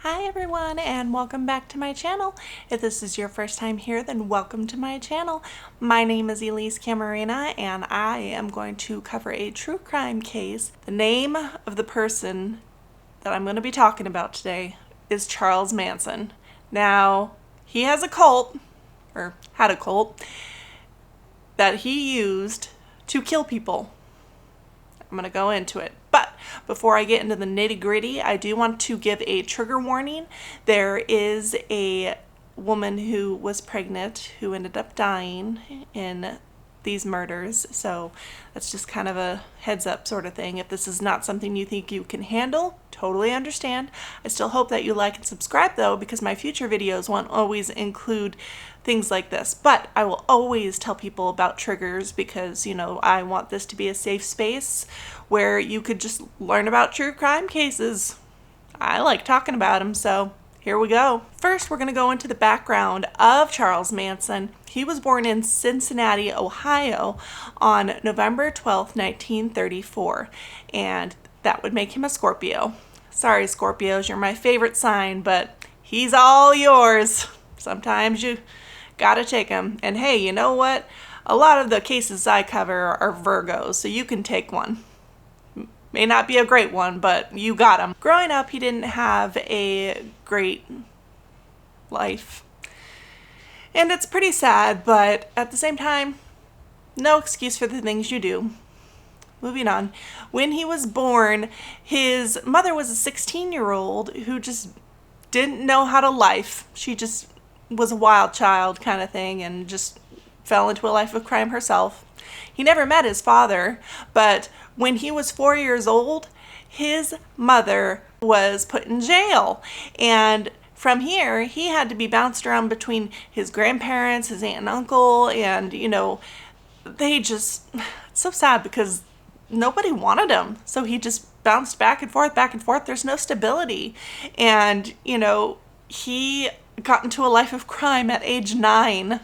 Hi everyone and welcome back to my channel. If this is your first time here, then welcome to my channel. My name is Elise Camarena and I am going to cover a true crime case. The name of the person that I'm going to be talking about today is Charles Manson. Now, he has a cult, or had a cult, that he used to kill people. I'm going to go into it. But before I get into the nitty-gritty, I do want to give a trigger warning. There is a woman who was pregnant who ended up dying in these murders. So that's just kind of a heads up sort of thing. If this is not something you think you can handle, totally understand. I still hope that you like and subscribe though, because my future videos won't always include things like this. But I will always tell people about triggers because, you know, I want this to be a safe space where you could just learn about true crime cases. I like talking about them, so here we go. First, we're going to go into the background of Charles Manson. He was born in Cincinnati, Ohio on November 12th, 1934, and that would make him a Scorpio. Sorry, Scorpios, you're my favorite sign, but he's all yours. Sometimes you gotta take him. And hey, you know what? A lot of the cases I cover are Virgos, so you can take one. May not be a great one, but you got him. Growing up, he didn't have a great life. And it's pretty sad, but at the same time, no excuse for the things you do. Moving on. When he was born, his mother was a 16-year-old who just didn't know how to life. She just was a wild child kind of thing and just fell into a life of crime herself. He never met his father, but when he was 4 years old, his mother was put in jail. And from here, he had to be bounced around between his grandparents, his aunt and uncle, and, you know, it's so sad because nobody wanted him. So he just bounced back and forth, back and forth. There's no stability. And, you know, he got into a life of crime at age 9.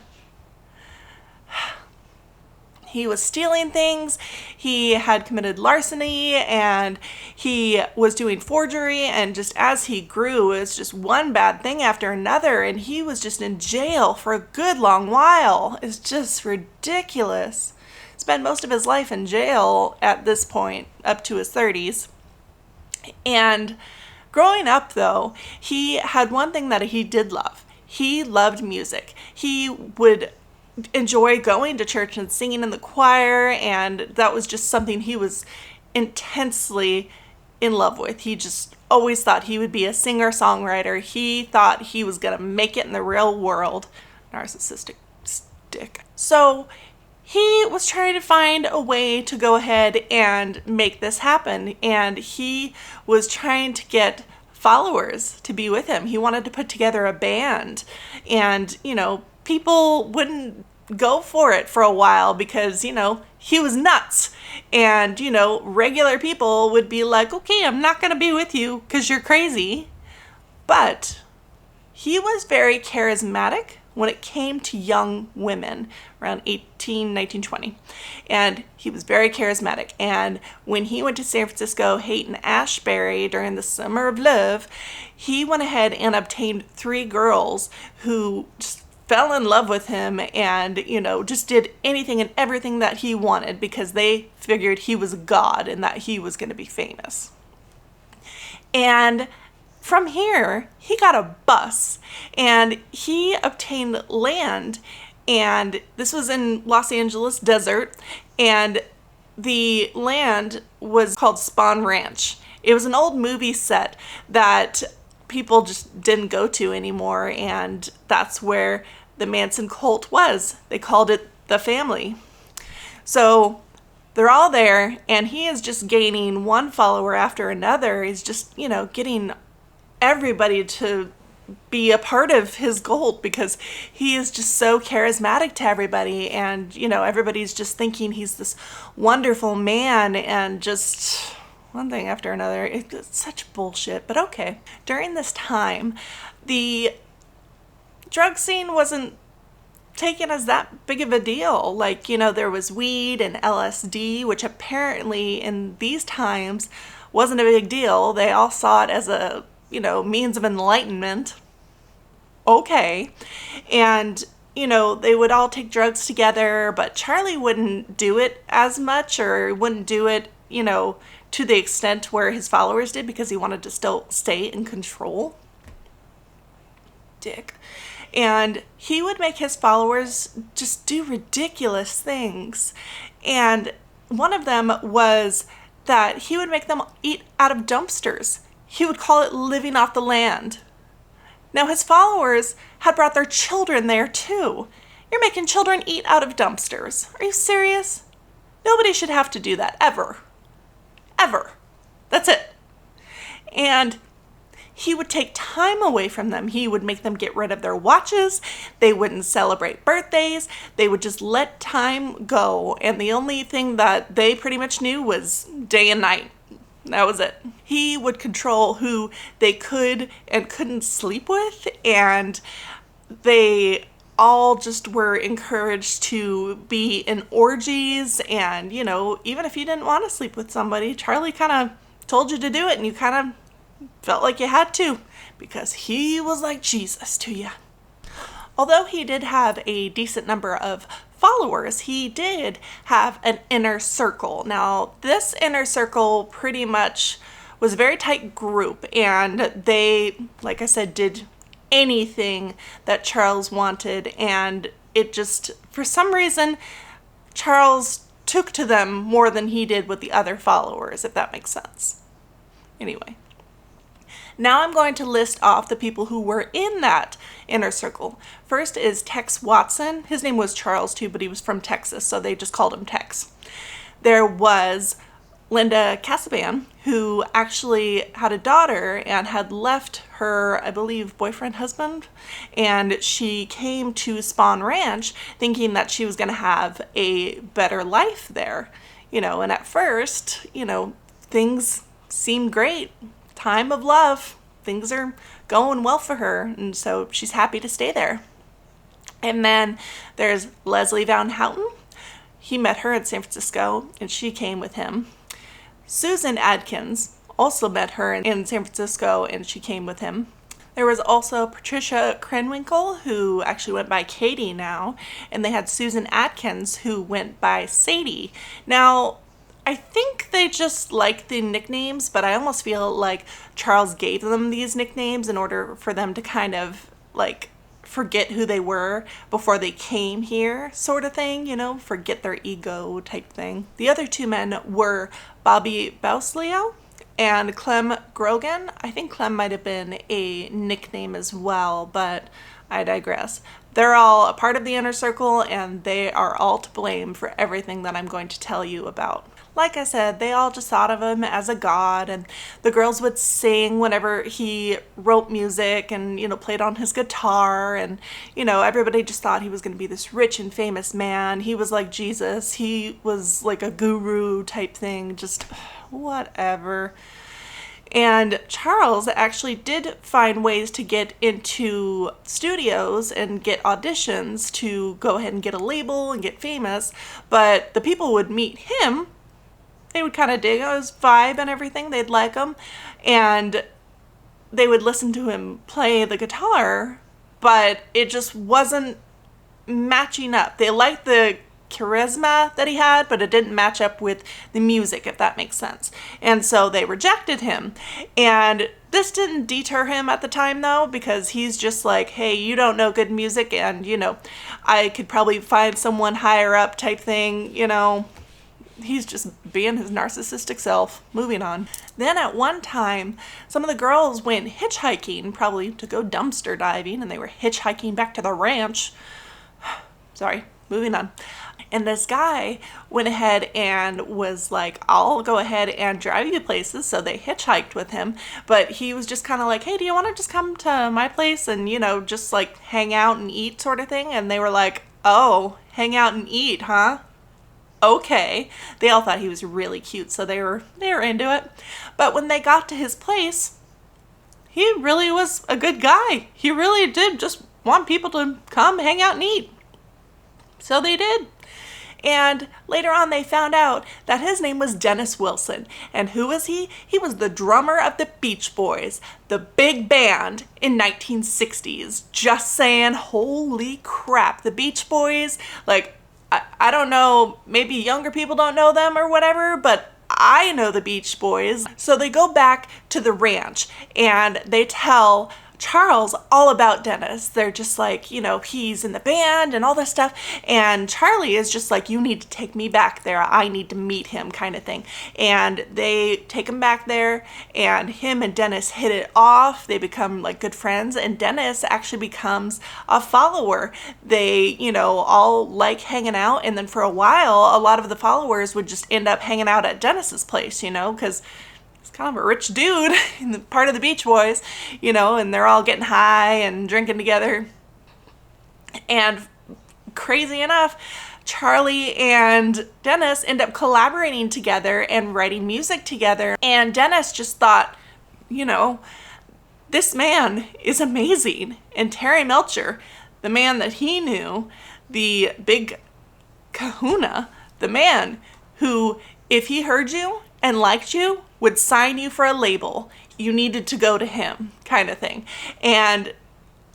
He was stealing things, he had committed larceny, and he was doing forgery, and just as he grew, it was just one bad thing after another, and he was just in jail for a good long while. It's just ridiculous. Spent most of his life in jail at this point, up to his 30s. And growing up, though, he had one thing that he did love. He loved music. He would enjoy going to church and singing in the choir, and that was just something he was intensely in love with. He just always thought he would be a singer-songwriter. He thought he was gonna make it in the real world. Narcissistic stick. So he was trying to find a way to go ahead and make this happen, and he was trying to get followers to be with him. He wanted to put together a band, and, you know, people wouldn't go for it for a while because, you know, he was nuts. And, you know, regular people would be like, okay, I'm not going to be with you because you're crazy. But he was very charismatic when it came to young women around 18, 19, 20. And he was very charismatic. And when he went to San Francisco, Haight-Ashbury during the Summer of Love, he went ahead and obtained 3 girls who just fell in love with him and, you know, just did anything and everything that he wanted because they figured he was a god and that he was going to be famous. And from here, he got a bus and he obtained land, and this was in Los Angeles desert, and the land was called Spawn Ranch. It was an old movie set that people just didn't go to anymore, and that's where the Manson cult was. They called it the family. So they're all there, and he is just gaining one follower after another. He's just, you know, getting everybody to be a part of his cult because he is just so charismatic to everybody, and, you know, everybody's just thinking he's this wonderful man, and just one thing after another. It's such bullshit, but okay. During this time, the drug scene wasn't taken as that big of a deal. Like, you know, there was weed and LSD, which apparently in these times wasn't a big deal. They all saw it as a means of enlightenment. Okay. And, they would all take drugs together, but Charlie wouldn't do it as much, or wouldn't do it, to the extent where his followers did, because he wanted to still stay in control. Dick. And he would make his followers just do ridiculous things. And one of them was that he would make them eat out of dumpsters. He would call it living off the land. Now, his followers had brought their children there too. You're making children eat out of dumpsters. Are you serious? Nobody should have to do that, ever. Ever. That's it. And he would take time away from them. He would make them get rid of their watches. They wouldn't celebrate birthdays. They would just let time go. And the only thing that they pretty much knew was day and night. That was it. He would control who they could and couldn't sleep with. And they all just were encouraged to be in orgies. And, even if you didn't want to sleep with somebody, Charlie kind of told you to do it, and you kind of felt like you had to, because he was like Jesus to you. Although he did have a decent number of followers, he did have an inner circle. Now, this inner circle pretty much was a very tight group, and they, like I said, did anything that Charles wanted, and it just, for some reason, Charles took to them more than he did with the other followers, if that makes sense. Anyway. Now I'm going to list off the people who were in that inner circle. First is Tex Watson. His name was Charles too, but he was from Texas, so they just called him Tex. There was Linda Casaban, who actually had a daughter and had left her, I believe, boyfriend, husband, and she came to Spawn Ranch thinking that she was going to have a better life there. And at first, things seemed great. Time of love. Things are going well for her, and so she's happy to stay there. And then there's Leslie Van Houten. He met her in San Francisco, and she came with him. Susan Adkins also met her in San Francisco, and she came with him. There was also Patricia Krenwinkel, who actually went by Katie now, and they had Susan Atkins, who went by Sadie. Now, I think they just liked the nicknames, but I almost feel like Charles gave them these nicknames in order for them to kind of forget who they were before they came here, sort of thing, forget their ego type thing. The other two men were Bobby Bausleo and Clem Grogan. I think Clem might have been a nickname as well, but I digress. They're all a part of the inner circle, and they are all to blame for everything that I'm going to tell you about. Like I said, they all just thought of him as a god, and the girls would sing whenever he wrote music and, played on his guitar, and, everybody just thought he was going to be this rich and famous man. He was like Jesus. He was like a guru type thing, just whatever. And Charles actually did find ways to get into studios and get auditions to go ahead and get a label and get famous, but the people would meet him. They would kind of dig his vibe and everything. They'd like him. And they would listen to him play the guitar, but it just wasn't matching up. They liked the charisma that he had, but it didn't match up with the music, if that makes sense. And so they rejected him. And this didn't deter him at the time, though, because he's just like, hey, you don't know good music, and, I could probably find someone higher up type thing, He's just being his narcissistic self. Moving on. Then at one time, some of the girls went hitchhiking, probably to go dumpster diving, and they were hitchhiking back to the ranch. Sorry, moving on. And this guy went ahead and was like, I'll go ahead and drive you places. So they hitchhiked with him. But he was just kind of like, hey, do you want to just come to my place and, just hang out and eat sort of thing? And they were like, oh, hang out and eat, huh? Okay. They all thought he was really cute, so they were into it. But when they got to his place, he really was a good guy. He really did just want people to come hang out and eat. So they did. And later on, they found out that his name was Dennis Wilson. And who was he? He was the drummer of the Beach Boys, the big band in 1960s. Just saying, holy crap, the Beach Boys, like, I don't know, maybe younger people don't know them or whatever, but I know the Beach Boys. So they go back to the ranch and they tell Charles all about Dennis. They're just like, you know, he's in the band and all this stuff. And Charlie is just like, you need to take me back there. I need to meet him, kind of thing. And they take him back there, and him and Dennis hit it off. They become like good friends, and Dennis actually becomes a follower. They, you know, all like hanging out. And then for a while, a lot of the followers would just end up hanging out at Dennis's place, you know, because kind of a rich dude in the part of the Beach Boys, you know, and they're all getting high and drinking together. And crazy enough, Charlie and Dennis end up collaborating together and writing music together. And Dennis just thought, you know, this man is amazing. And Terry Melcher, the man that he knew, the big kahuna, the man who, if he heard you and liked you, would sign you for a label. You needed to go to him, kind of thing. And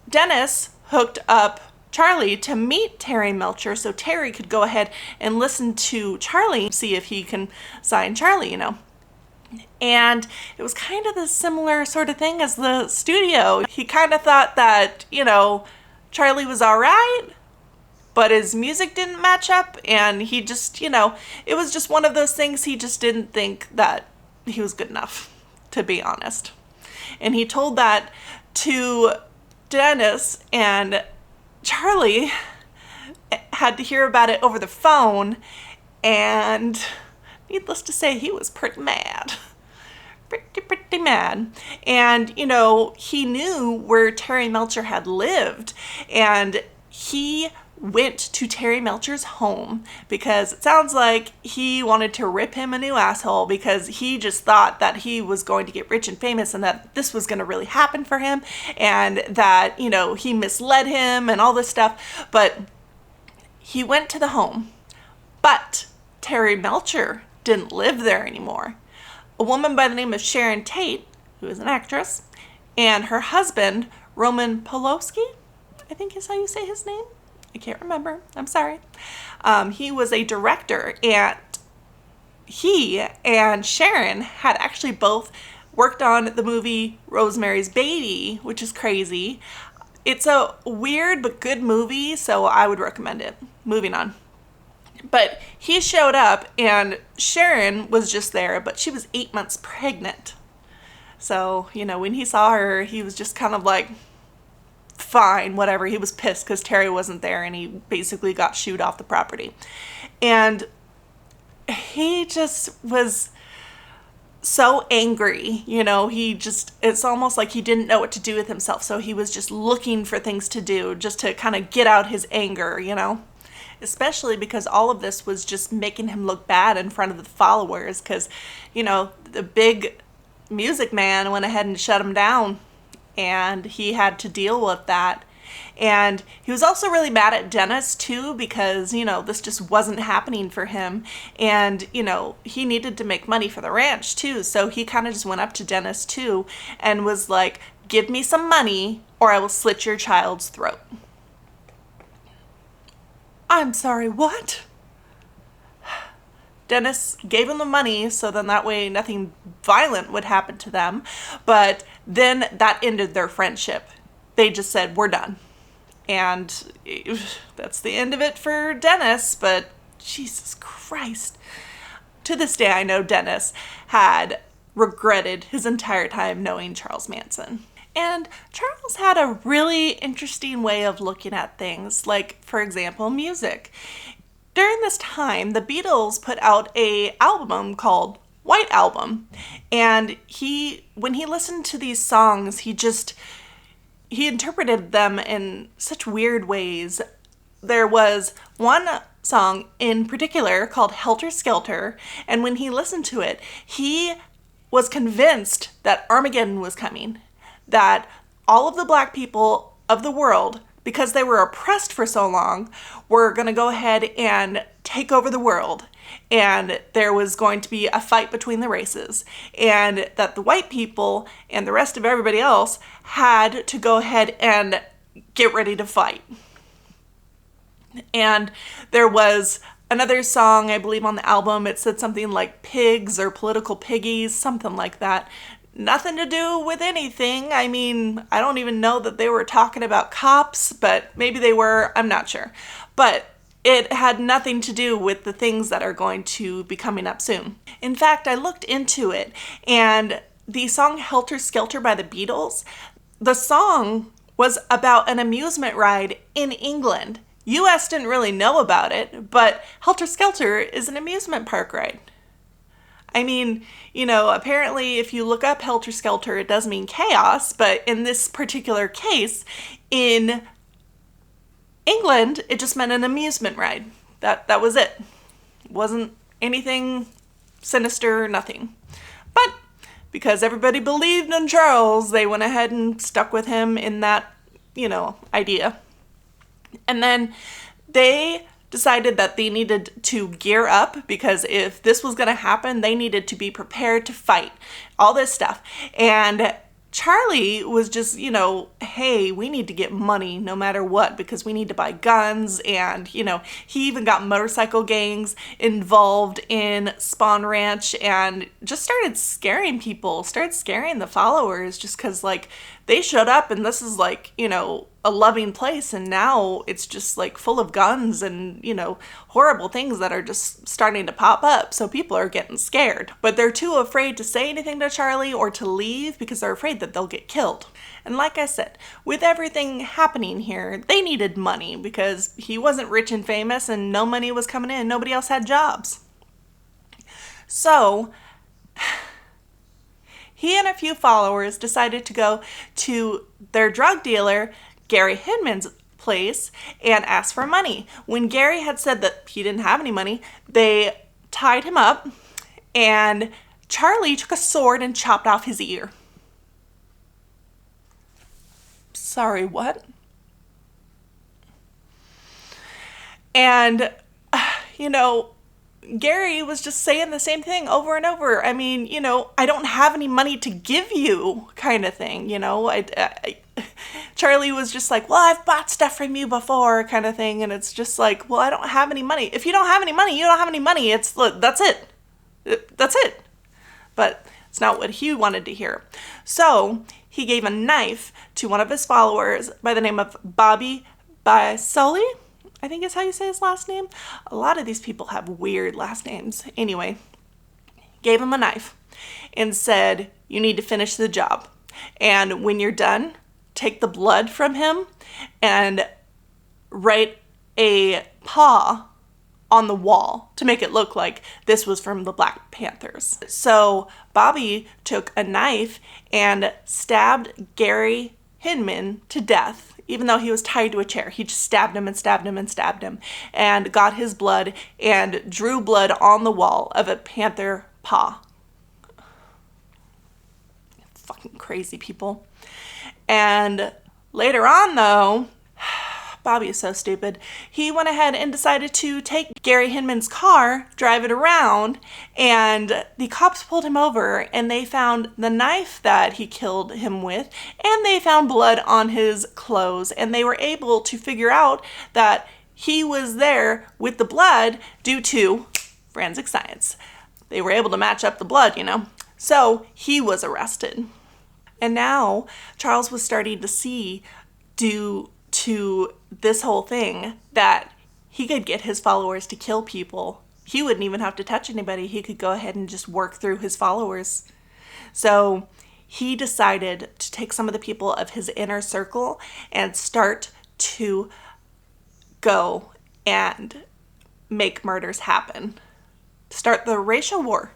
Dennis hooked up Charlie to meet Terry Melcher so Terry could go ahead and listen to Charlie, see if he can sign Charlie, you know. And it was kind of the similar sort of thing as the studio. He kind of thought that, you know, Charlie was all right, but his music didn't match up, and he just, you know, it was just one of those things. He just didn't think that he was good enough, to be honest. And he told that to Dennis, and Charlie had to hear about it over the phone, and needless to say, he was pretty mad. Pretty mad. And, you know, he knew where Terry Melcher had lived, and he went to Terry Melcher's home because it sounds like he wanted to rip him a new asshole, because he just thought that he was going to get rich and famous and that this was going to really happen for him, and that, you know, he misled him and all this stuff. But he went to the home, but Terry Melcher didn't live there anymore. A woman by the name of Sharon Tate, who is an actress, and her husband, Roman Polowski, I think is how you say his name. I can't remember. I'm sorry. He was a director, and he and Sharon had actually both worked on the movie Rosemary's Baby, which is crazy. It's a weird but good movie, so I would recommend it. Moving on. But he showed up, and Sharon was just there, but she was 8 months pregnant. So, you know, when he saw her, he was just kind of like, fine, whatever. He was pissed because Terry wasn't there, and he basically got shooed off the property. And he just was so angry, you know, it's almost like he didn't know what to do with himself. So he was just looking for things to do just to kind of get out his anger, you know, especially because all of this was just making him look bad in front of the followers, because, you know, the big music man went ahead and shut him down, and he had to deal with that. And he was also really mad at Dennis too, because, you know, this just wasn't happening for him. And, you know, he needed to make money for the ranch too. So he kind of just went up to Dennis too and was like, give me some money or I will slit your child's throat. I'm sorry, what? Dennis gave him the money, so then that way nothing violent would happen to them. But then that ended their friendship. They just said, we're done. And that's the end of it for Dennis. But Jesus Christ. To this day, I know Dennis had regretted his entire time knowing Charles Manson. And Charles had a really interesting way of looking at things, like, for example, music. During this time, the Beatles put out an album called White Album, and when he listened to these songs, he interpreted them in such weird ways. There was one song in particular called Helter Skelter, and when he listened to it, he was convinced that Armageddon was coming, that all of the black people of the world, because they were oppressed for so long, were going to go ahead and take over the world, and there was going to be a fight between the races, and that the white people and the rest of everybody else had to go ahead and get ready to fight. And there was another song, I believe, on the album. It said something like pigs or political piggies, something like that. Nothing to do with anything. I mean, I don't even know that they were talking about cops, but maybe they were. I'm not sure. But it had nothing to do with the things that are going to be coming up soon. In fact, I looked into it, and the song Helter Skelter by the Beatles, the song was about an amusement ride in England. US didn't really know about it, but Helter Skelter is an amusement park ride. I mean, apparently if you look up Helter Skelter, it does mean chaos, but in this particular case, in England, it just meant an amusement ride. That was it. It wasn't anything sinister, nothing. But because everybody believed in Charles, they went ahead and stuck with him in that, idea. And then they decided that they needed to gear up, because if this was going to happen, they needed to be prepared to fight. All this stuff. And Charlie was just, hey, we need to get money no matter what, because we need to buy guns. And, he even got motorcycle gangs involved in Spawn Ranch and just started scaring people, started scaring the followers, just because, they showed up and this is, a loving place, and now it's just full of guns and horrible things that are just starting to pop up, so people are getting scared, but they're too afraid to say anything to Charlie or to leave because they're afraid that they'll get killed. And like I said, with everything happening here, they needed money because he wasn't rich and famous and no money was coming in. Nobody else had jobs. So he and a few followers decided to go to their drug dealer, Gary Hinman's place, and ask for money. When Gary had said that he didn't have any money, they tied him up, and Charlie took a sword and chopped off his ear. Sorry, what? And, Gary was just saying the same thing over and over. I mean, I don't have any money to give you, kind of thing, Charlie was just like, well, I've bought stuff from you before, kind of thing. And it's just like, well, I don't have any money. If you don't have any money, you don't have any money. That's it. That's it. But it's not what he wanted to hear. So he gave a knife to one of his followers by the name of Bobby Bisoli, I think is how you say his last name. A lot of these people have weird last names. Anyway, gave him a knife and said, you need to finish the job. And when you're done, take the blood from him and write a paw on the wall to make it look like this was from the Black Panthers. So Bobby took a knife and stabbed Gary Hinman to death. Even though he was tied to a chair, he just stabbed him and stabbed him and stabbed him and got his blood and drew blood on the wall of a panther paw. Fucking crazy people. And later on, though, Bobby is so stupid. He went ahead and decided to take Gary Hinman's car, drive it around, and the cops pulled him over, and they found the knife that he killed him with, and they found blood on his clothes, and they were able to figure out that he was there with the blood due to forensic science. They were able to match up the blood, So he was arrested. And now Charles was starting to see, due to this whole thing, that he could get his followers to kill people. He wouldn't even have to touch anybody. He could go ahead and just work through his followers. So he decided to take some of the people of his inner circle and start to go and make murders happen. Start the racial war.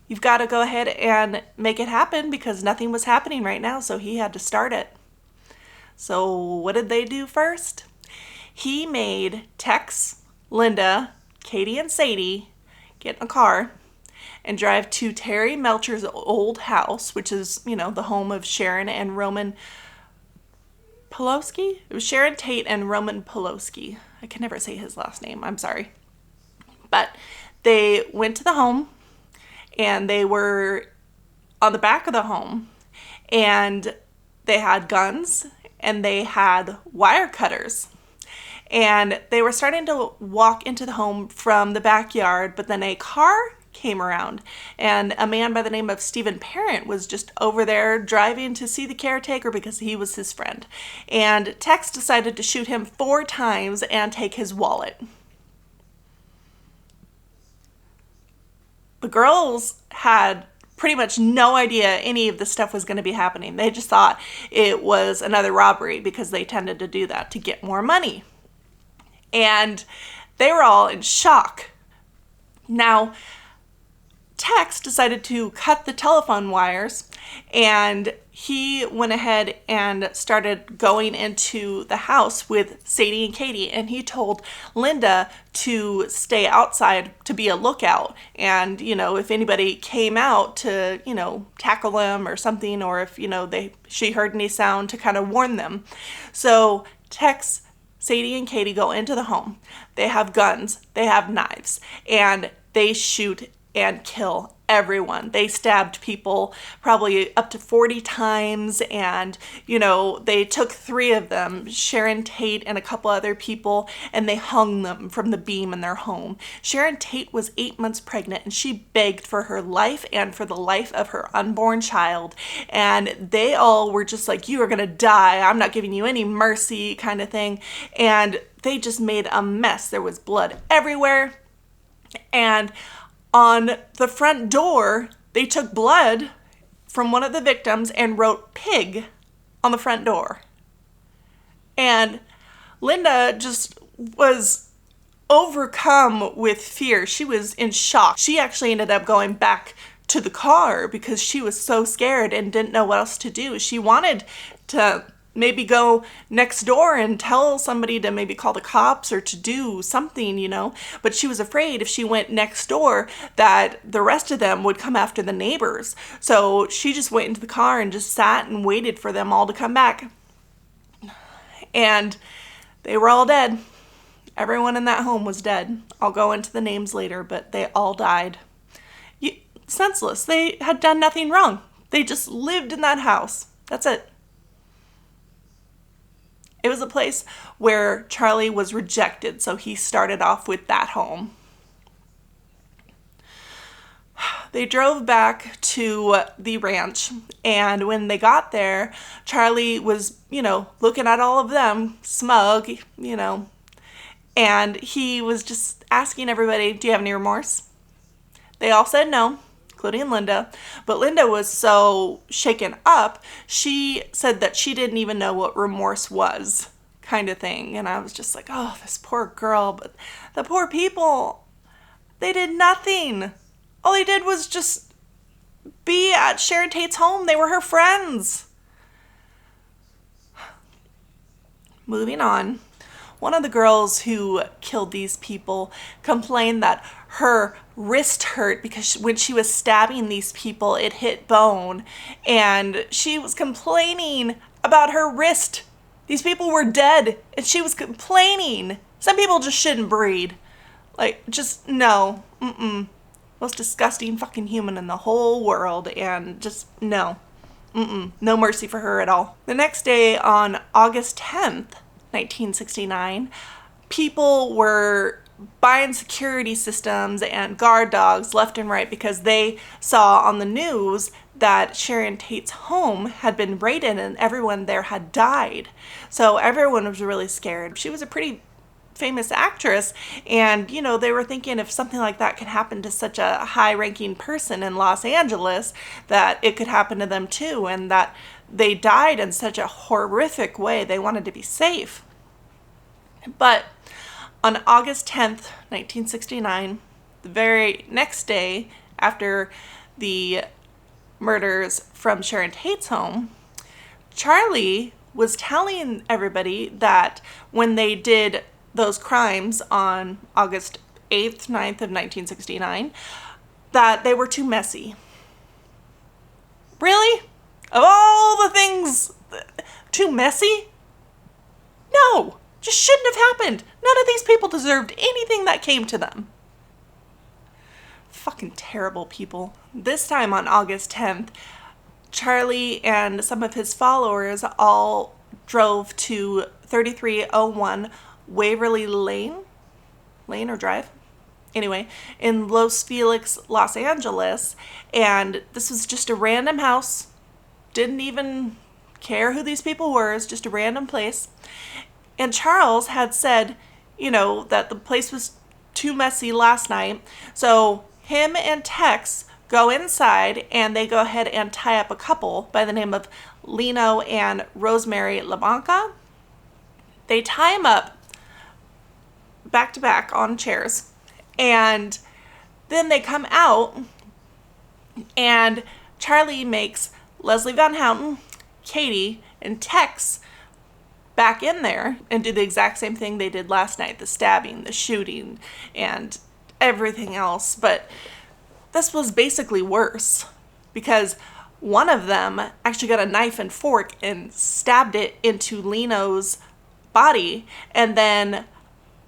You've got to go ahead and make it happen because nothing was happening right now, so he had to start it. So what did they do first? He made Tex, Linda, Katie, and Sadie get in a car and drive to Terry Melcher's old house, which is, the home of Sharon and Roman Poloski. It was Sharon Tate and Roman Poloski. I can never say his last name. I'm sorry. But they went to the home, and they were on the back of the home, and they had guns, and they had wire cutters. And they were starting to walk into the home from the backyard, but then a car came around, and a man by the name of Stephen Parent was just over there driving to see the caretaker because he was his friend. And Tex decided to shoot him 4 times and take his wallet. The girls had pretty much no idea any of this stuff was going to be happening. They just thought it was another robbery because they tended to do that to get more money. And they were all in shock. Now, Tex decided to cut the telephone wires, and he went ahead and started going into the house with Sadie and Katie, and he told Linda to stay outside to be a lookout, and, if anybody came out to, tackle them or something, or if, she heard any sound, to kind of warn them. So Tex, Sadie, and Katie go into the home. They have guns, they have knives, and they shoot and kill everyone. They stabbed people probably up to 40 times, and, they took 3 of them, Sharon Tate and a couple other people, and they hung them from the beam in their home. Sharon Tate was 8 months pregnant, and she begged for her life and for the life of her unborn child, and they all were just like, "You are gonna die, I'm not giving you any mercy," kind of thing, and they just made a mess. There was blood everywhere, and on the front door, they took blood from one of the victims and wrote "pig" on the front door. And Linda just was overcome with fear. She was in shock. She actually ended up going back to the car because she was so scared and didn't know what else to do. She wanted to maybe go next door and tell somebody to maybe call the cops or to do something, but she was afraid if she went next door that the rest of them would come after the neighbors. So she just went into the car and just sat and waited for them all to come back. And they were all dead. Everyone in that home was dead. I'll go into the names later, but they all died. Senseless. They had done nothing wrong. They just lived in that house. That's it. It was a place where Charlie was rejected, so he started off with that home. They drove back to the ranch, and when they got there, Charlie was, looking at all of them, smug, and he was just asking everybody, "Do you have any remorse?" They all said no, including Linda, but Linda was so shaken up, she said that she didn't even know what remorse was, kind of thing. And I was just like, oh, this poor girl, but the poor people, they did nothing. All they did was just be at Sharon Tate's home. They were her friends. Moving on. One of the girls who killed these people complained that her wrist hurt because when she was stabbing these people, it hit bone. And she was complaining about her wrist. These people were dead, and she was complaining. Some people just shouldn't breed. Just no. Most disgusting fucking human in the whole world, and just no. No mercy for her at all. The next day, on August 10th, 1969, people were buying security systems and guard dogs left and right because they saw on the news that Sharon Tate's home had been raided and everyone there had died. So everyone was really scared. She was a pretty famous actress, and they were thinking if something like that could happen to such a high-ranking person in Los Angeles, that it could happen to them too, and that they died in such a horrific way. They wanted to be safe. But on August 10th, 1969, the very next day after the murders from Sharon Tate's home, Charlie was telling everybody that when they did those crimes on August 8th, 9th of 1969, that they were too messy. Really? Of all the things, too messy? No, just shouldn't have happened. None of these people deserved anything that came to them. Fucking terrible people. This time on August 10th, Charlie and some of his followers all drove to 3301 Waverly Lane or Drive? Anyway, in Los Feliz, Los Angeles, and this was just a random house. Didn't even care who these people were. It's just a random place. And Charles had said, that the place was too messy last night. So him and Tex go inside and they go ahead and tie up a couple by the name of Lino and Rosemary LaBanca. They tie him up back to back on chairs. And then they come out and Charlie makes Leslie Van Houten, Katie, and Tex back in there and do the exact same thing they did last night. The stabbing, the shooting, and everything else. But this was basically worse because one of them actually got a knife and fork and stabbed it into Lino's body. And then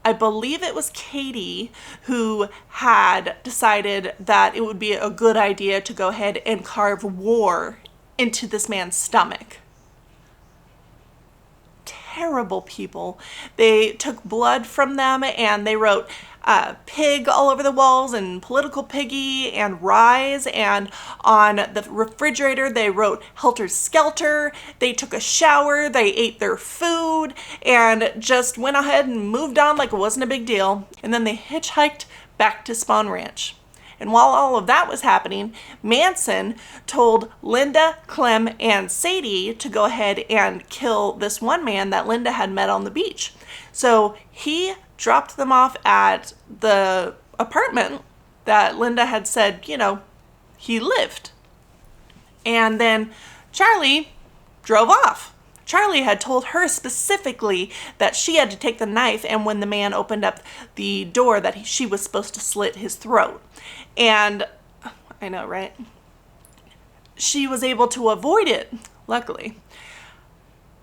I believe it was Katie who had decided that it would be a good idea to go ahead and carve war into this man's stomach. Terrible people. They took blood from them and they wrote pig all over the walls and political piggy and rise, and on the refrigerator they wrote helter skelter. They took a shower, they ate their food, and just went ahead and moved on like it wasn't a big deal. And then they hitchhiked back to Spawn Ranch. And while all of that was happening, Manson told Linda, Clem, and Sadie to go ahead and kill this one man that Linda had met on the beach. So he dropped them off at the apartment that Linda had said, he lived. And then Charlie drove off. Charlie had told her specifically that she had to take the knife, and when the man opened up the door that she was supposed to slit his throat. And I know, right? She was able to avoid it, luckily.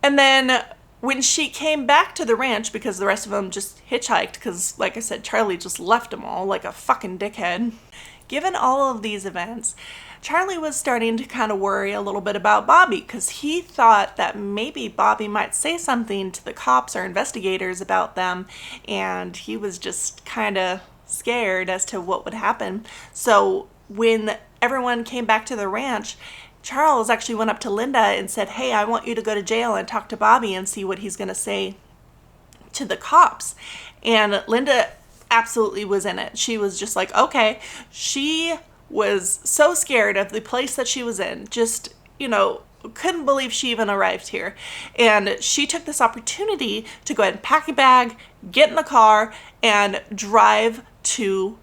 And then when she came back to the ranch, because the rest of them just hitchhiked, because like I said, Charlie just left them all like a fucking dickhead. Given all of these events, Charlie was starting to kind of worry a little bit about Bobby, because he thought that maybe Bobby might say something to the cops or investigators about them, and he was just kind of scared as to what would happen. So when everyone came back to the ranch, Charles actually went up to Linda and said, "Hey, I want you to go to jail and talk to Bobby and see what he's going to say to the cops." And Linda absolutely was in it. She was just like, okay. She was so scared of the place that she was in, just, couldn't believe she even arrived here. And she took this opportunity to go ahead and pack a bag, get in the car, and drive to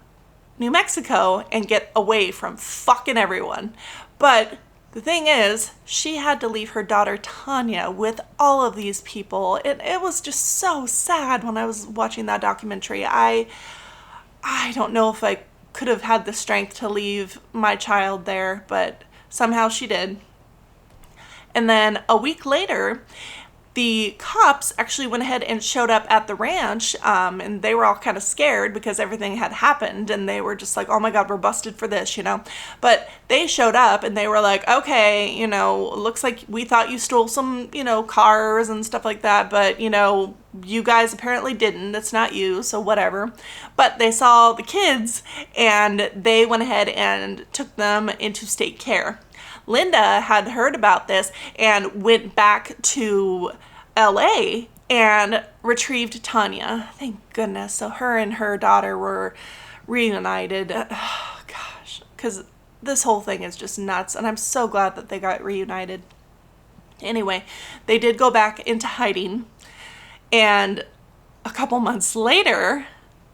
New Mexico and get away from fucking everyone. But the thing is, she had to leave her daughter Tanya with all of these people. It was just so sad when I was watching that documentary. I don't know if I could have had the strength to leave my child there, but somehow she did. And then a week later, the cops actually went ahead and showed up at the ranch, and they were all kind of scared because everything had happened, and they were just like, oh my God, we're busted for this, But they showed up and they were like, okay, looks like we thought you stole some, cars and stuff like that, but, you guys apparently didn't. It's not you, so whatever. But they saw the kids and they went ahead and took them into state care. Linda had heard about this and went back to LA and retrieved Tanya. Thank goodness. So her and her daughter were reunited. Oh, gosh, because this whole thing is just nuts, and I'm so glad that they got reunited. Anyway, they did go back into hiding, and a couple months later,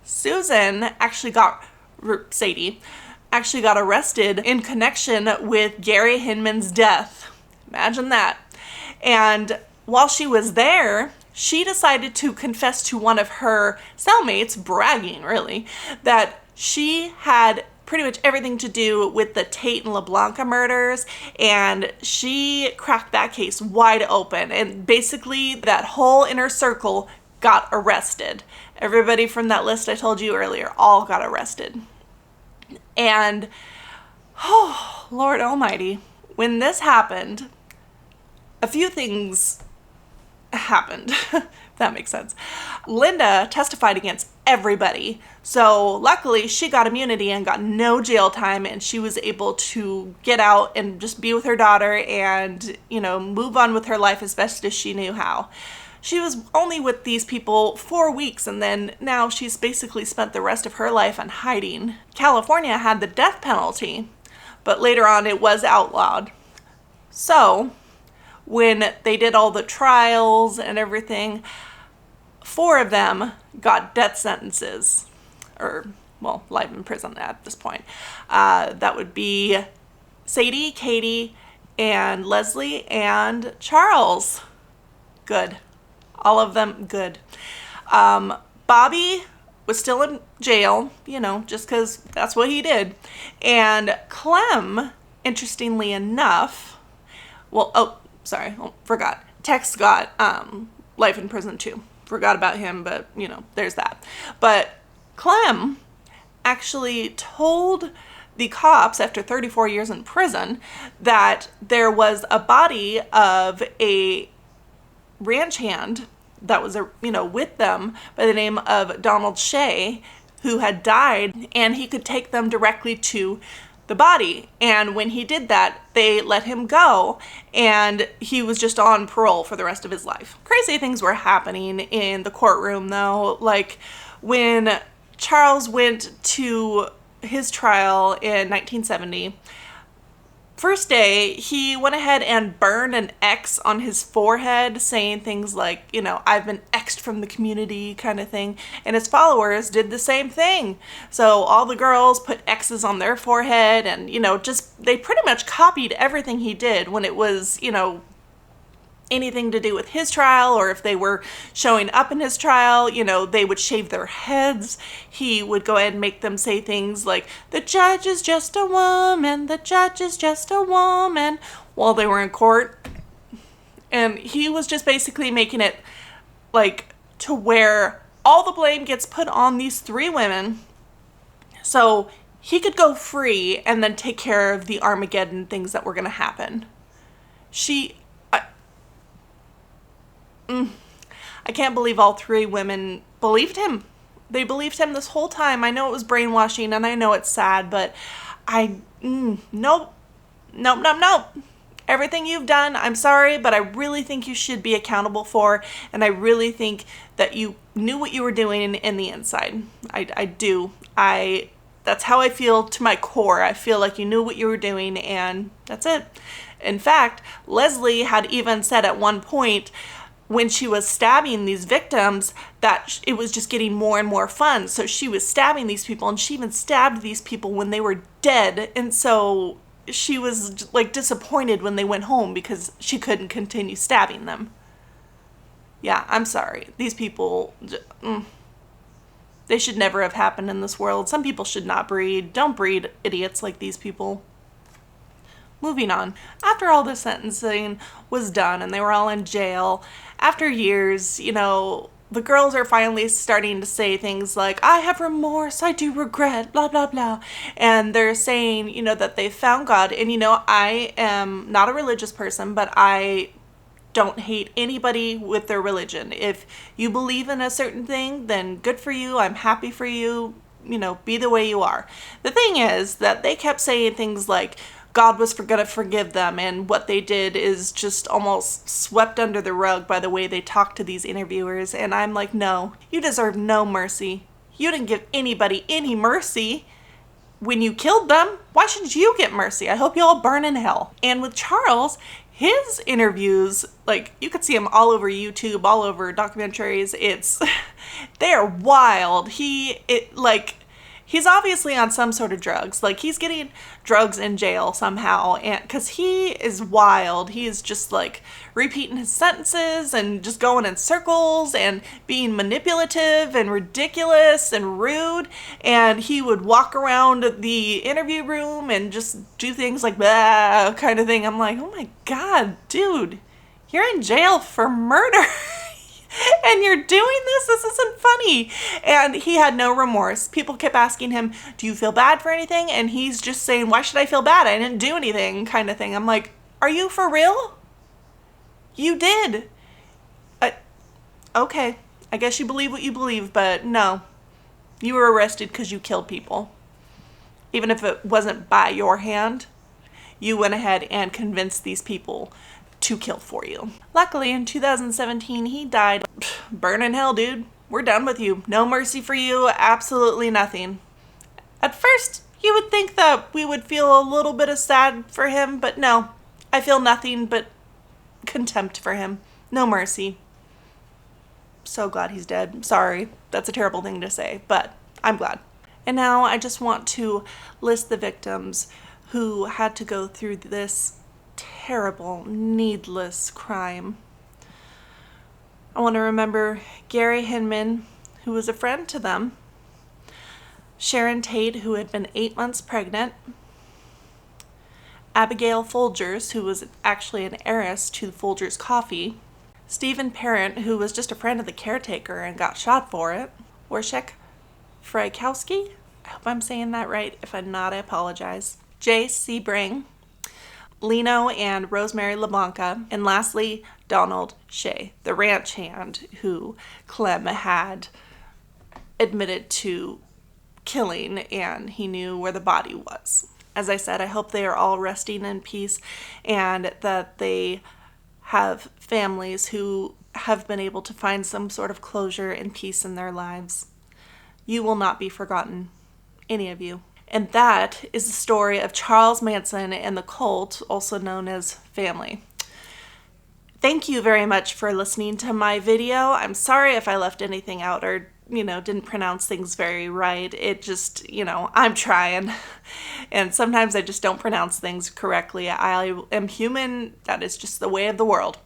Sadie actually got arrested in connection with Gary Hinman's death. Imagine that. And while she was there, she decided to confess to one of her cellmates, bragging really, that she had pretty much everything to do with the Tate and LaBlanca murders, and she cracked that case wide open, and basically that whole inner circle got arrested. Everybody from that list I told you earlier all got arrested. And, oh, Lord Almighty, when this happened, a few things happened, if that makes sense. Linda testified against everybody. So luckily she got immunity and got no jail time, and she was able to get out and just be with her daughter and, move on with her life as best as she knew how. She was only with these people 4 weeks, and then now she's basically spent the rest of her life in hiding. California had the death penalty, but later on it was outlawed. So when they did all the trials and everything, 4 of them got death sentences, or, well, life in prison at this point. That would be Sadie, Katie, and Leslie, and Charles. Good. All of them good. Bobby was still in jail, just because that's what he did. And Clem, interestingly enough, forgot. Tex got life in prison too. Forgot about him, but, there's that. But Clem actually told the cops after 34 years in prison that there was a body of a ranch hand that was with them by the name of Donald Shea, who had died, and he could take them directly to the body. And when he did that, they let him go, and he was just on parole for the rest of his life. Crazy things were happening in the courtroom though, like when Charles went to his trial in 1970. First day, he went ahead and burned an X on his forehead, saying things like, I've been X'd from the community kind of thing. And his followers did the same thing. So all the girls put X's on their forehead, and, they pretty much copied everything he did when it was, anything to do with his trial, or if they were showing up in his trial, they would shave their heads. He would go ahead and make them say things like, the judge is just a woman, the judge is just a woman, while they were in court. And he was just basically making it like to where all the blame gets put on these 3 women, so he could go free and then take care of the Armageddon things that were going to happen. I can't believe all 3 women believed him. They believed him this whole time. I know it was brainwashing, and I know it's sad, but nope. Everything you've done, I'm sorry, but I really think you should be accountable for, and I really think that you knew what you were doing in the inside. I do. That's how I feel to my core. I feel like you knew what you were doing, and that's it. In fact, Leslie had even said at one point, when she was stabbing these victims, that it was just getting more and more fun. So she was stabbing these people, and she even stabbed these people when they were dead. And so she was disappointed when they went home because she couldn't continue stabbing them. Yeah, I'm sorry. These people, they should never have happened in this world. Some people should not breed. Don't breed idiots like these people. Moving on. After all the sentencing was done and they were all in jail, after years, the girls are finally starting to say things like, I have remorse, I do regret, blah, blah, blah. And they're saying, that they found God. And, I am not a religious person, but I don't hate anybody with their religion. If you believe in a certain thing, then good for you. I'm happy for you. Be the way you are. The thing is that they kept saying things like, God was going to forgive them, and what they did is just almost swept under the rug by the way they talked to these interviewers. And I'm like, no, you deserve no mercy. You didn't give anybody any mercy when you killed them. Why should you get mercy? I hope you all burn in hell. And with Charles, his interviews, you could see them all over YouTube, all over documentaries. They're wild. He's obviously on some sort of drugs. He's getting drugs in jail somehow, and because he is wild. He is just repeating his sentences and just going in circles and being manipulative and ridiculous and rude. And he would walk around the interview room and just do things like that kind of thing. I'm like, oh my God, dude, you're in jail for murder. and you're doing this? This isn't funny. And he had no remorse. People kept asking him, do you feel bad for anything? And he's just saying, why should I feel bad? I didn't do anything, kind of thing. I'm like, are you for real? You did. Okay, I guess you believe what you believe, but no. You were arrested because you killed people. Even if it wasn't by your hand, you went ahead and convinced these people to kill for you. Luckily, in 2017, he died. Burn in hell, dude. We're done with you. No mercy for you. Absolutely nothing. At first, you would think that we would feel a little bit of sad for him, but no. I feel nothing but contempt for him. No mercy. So glad he's dead. Sorry. That's a terrible thing to say, but I'm glad. And now I just want to list the victims who had to go through this terrible, needless crime. I want to remember Gary Hinman, who was a friend to them, Sharon Tate, who had been 8 months pregnant, Abigail Folgers, who was actually an heiress to Folgers Coffee, Stephen Parent, who was just a friend of the caretaker and got shot for it, Wojciech Frykowski, I hope I'm saying that right. If I'm not, I apologize. Jay Sebring, Lino and Rosemary LaBlanca, and lastly, Donald Shea, the ranch hand who Clem had admitted to killing, and he knew where the body was. As I said, I hope they are all resting in peace and that they have families who have been able to find some sort of closure and peace in their lives. You will not be forgotten, any of you. And that is the story of Charles Manson and the cult, also known as family. Thank you very much for listening to my video. I'm sorry if I left anything out or, didn't pronounce things very right. It just, I'm trying. And sometimes I just don't pronounce things correctly. I am human. That is just the way of the world.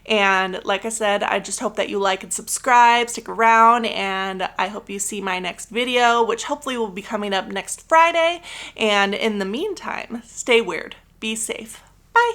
And like I said, I just hope that you like and subscribe, stick around, and I hope you see my next video, which hopefully will be coming up next Friday. And in the meantime, stay weird. Be safe. Bye.